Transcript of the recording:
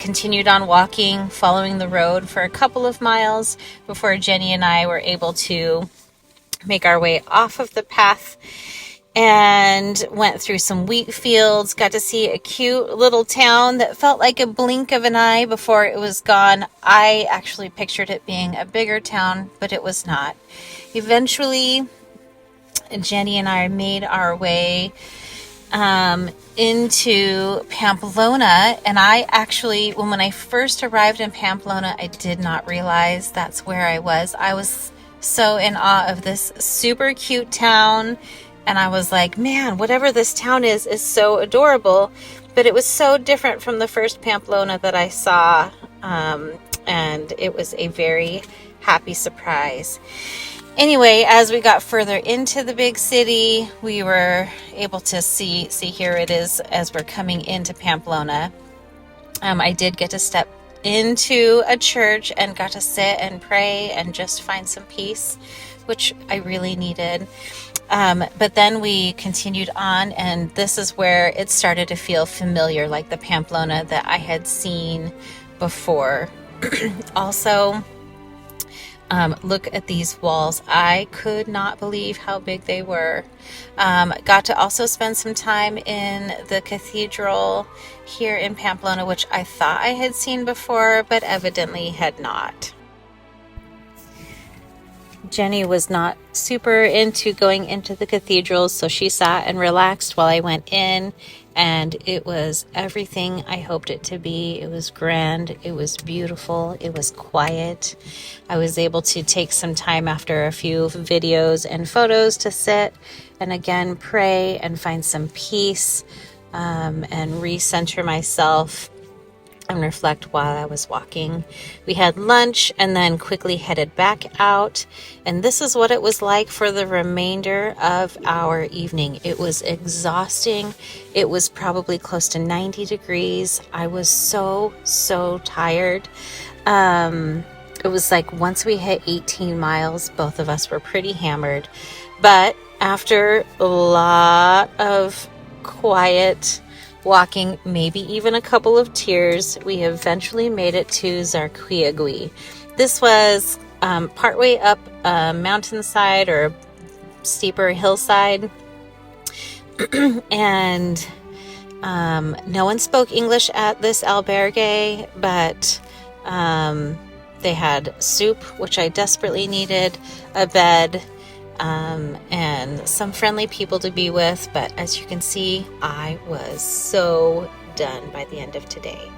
continued on walking, following the road for a couple of miles before Jenny and I were able to make our way off of the path and went through some wheat fields, got to see a cute little town that felt like a blink of an eye before it was gone. I actually pictured it being a bigger town, but it was not. Eventually, Jenny and I made our way into Pamplona, and I actually, when I first arrived in Pamplona, I did not realize that's where I was. I was so in awe of this super cute town, and I was like, man, whatever this town is so adorable. But it was so different from the first Pamplona that I saw, and it was a very happy surprise. Anyway, as we got further into the big city, we were able to see here it is as we're coming into Pamplona. I did get to step into a church and got to sit and pray and just find some peace, which I really needed. But then we continued on, and this is where it started to feel familiar, like the Pamplona that I had seen before. Also, look at these walls. I could not believe how big they were. Got to also spend some time in the cathedral here in Pamplona, which I thought I had seen before, but evidently had not. Jenny was not super into going into the cathedral, so she sat and relaxed while I went in, and it was everything I hoped it to be. It was grand, it was beautiful, it was quiet. I was able to take some time after a few videos and photos to sit and again pray and find some peace, and recenter myself and reflect while I was walking. We had lunch and then quickly headed back out, and this is what it was like for the remainder of our evening. It was exhausting. It was probably close to 90 degrees. I was so tired. It was like once we hit 18 miles, both of us were pretty hammered, but after a lot of quiet walking, maybe even a couple of tears, we eventually made it to Zarquiagui. This was partway up a mountainside or a steeper hillside, and no one spoke English at this albergue, but they had soup, which I desperately needed, a bed, and some friendly people to be with. But as you can see, I was so done by the end of today.